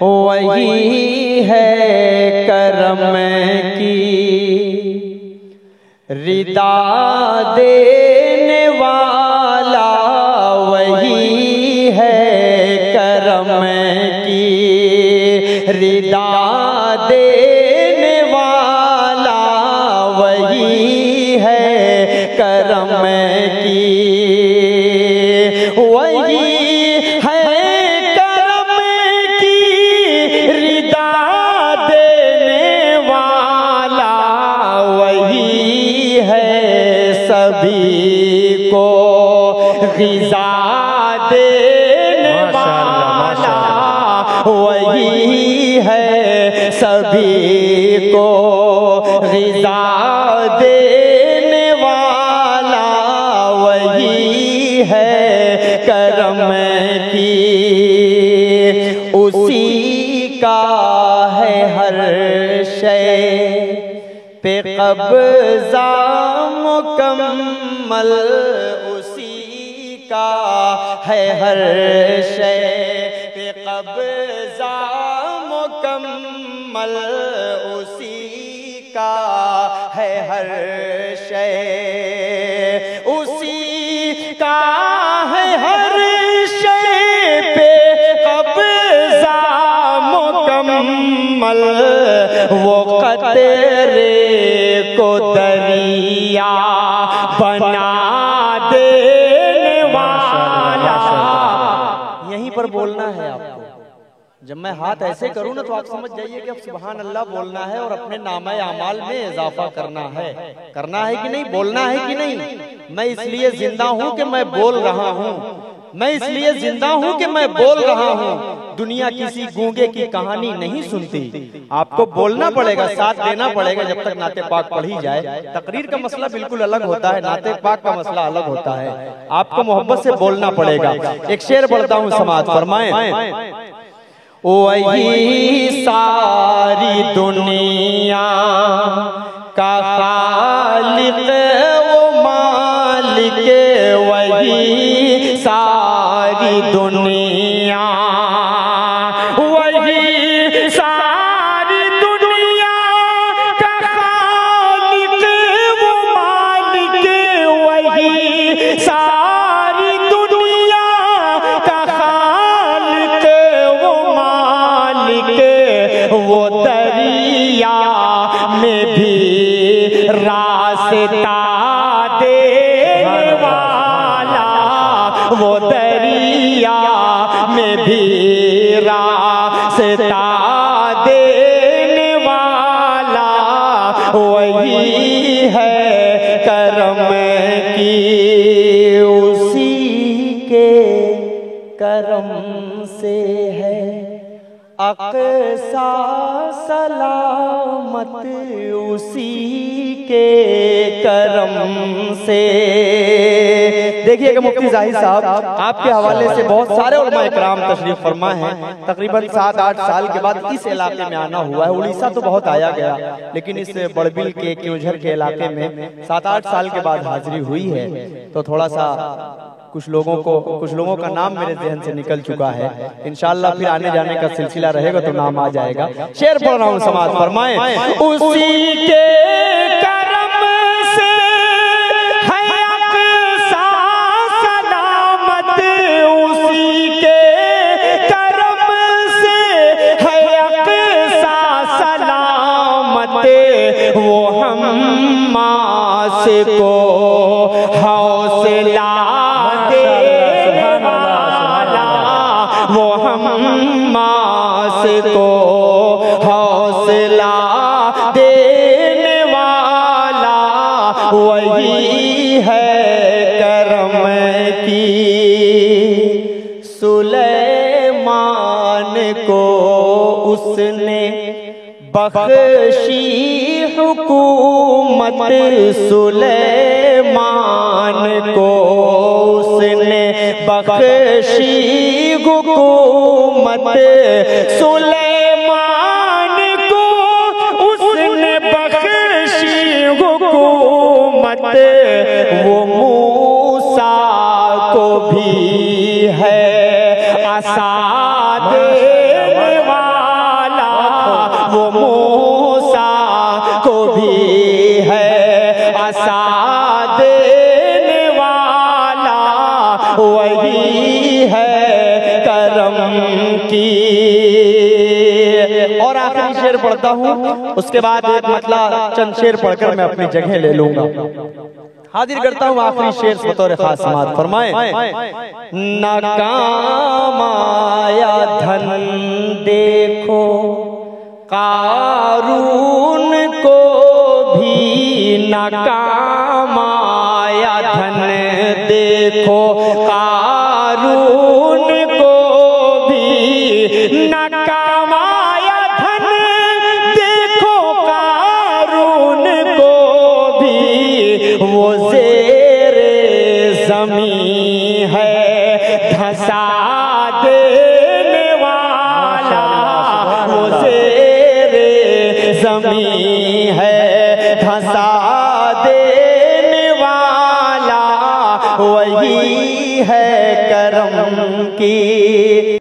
वही है करम की रिदा देने वाला, वही है करम की रिदा देने वाला, वही है करम की, वही है करम की रिदा देने वाला, वही है सभी को ग़िज़ा देने वाला, वही है सभी को ग़िज़ा देने वाला, वही है करम की। उसी का है हर शय पे कब्ज़ा मुकम्मल, उसी का है हर शय पे कब्ज़ा मुकम्मल, उसी का है हर शय, उसी का है हर शय पे कब्ज़ा मुकम्मल, वो क़तरे को दरिया बना देने वाला। यहीं पर बोलना है आपको। जब मैं हाथ ऐसे करूं ना तो आप समझ जाइए कि अब सुभान अल्लाह बोलना है और अपने नामे आमाल में इजाफा करना है कि नहीं, बोलना है कि नहीं। मैं इसलिए जिंदा हूं कि मैं बोल रहा हूं, मैं इसलिए जिंदा हूं कि मैं बोल रहा हूं। दुनिया किसी गूंगे की कहानी नहीं सुनती। आपको बोलना पड़ेगा, साथ देना पड़ेगा जब तक नाते पाक पढ़ी जाए। तकरीर का मसला बिल्कुल अलग होता है, नाते पाक का मसला अलग होता है। आपको मोहब्बत से बोलना पड़ेगा। एक शेर पढ़ता हूं, समाअत फरमाएं। वही सारी दुनिया का खालिक वो मालिक, वही सारी दुनिया, वही सारी दुनिया का खालिक वो मालिक, वही सारी दुनिया का खालिक वो मालिक, वो दरिया में भी रास्ता देने वाला, वो दरिया में भी रास्ता देने वाला, वही है करम की। उसी के करम से है अक़सा सलामत, उसी के करम से। देखिएगा मुफ्ती ज़ाहिद साहब आपके हवाले से बहुत सारे उलमा इकराम तशरीफ फरमा हैं। तकरीबन 7-8 साल के बाद इस इलाके में आना हुआ है। उड़ीसा तो बहुत आया गया, लेकिन इस बड़बिल के क्योंझर के इलाके में 7-8 साल के बाद हाजिरी हुई है। तो थोड़ा सा कुछ लोगों का नाम मेरे ज़हन से निकल चुका है। इंशाअल्लाह फिर आने जाने का सिलसिला रहेगा तो नाम आ जाएगा। शेर पढ़ रहा हूँ, समाअत फरमाएं। उसी के करम से है अक़सा सलामत, उसी के करम से है अक़सा सलामत, वो हम्मास को हौसला वो हम्मास को हौसला देने वाला, वही है करम की। सुलेमान को उसने बख्शी हुकूमत, सुलेमान को उसने बख्शी हुकूमत, सुलेमान को उसने बख्शी हुकूमत, वो मूसा को भी है आसा देने वाला, और आखिरी शेर पढ़ता हूँ, उसके बाद एक मतलब चंद शेर पढ़कर मैं अपनी जगह ले लूंगा। हाजिर करता हूँ आखिरी शेर बतौर खास समाअत फरमाए। नाकाम आया धन देखो कारून को भी, नाकाम आया धन देखो कारून को भी, नाकाम आया धन देखो कारून को भी, वो ज़ेरे ज़मीं है धंसा देने वाला, वो ज़ेरे ज़मीं है धंसा देने वाला, वही है करम की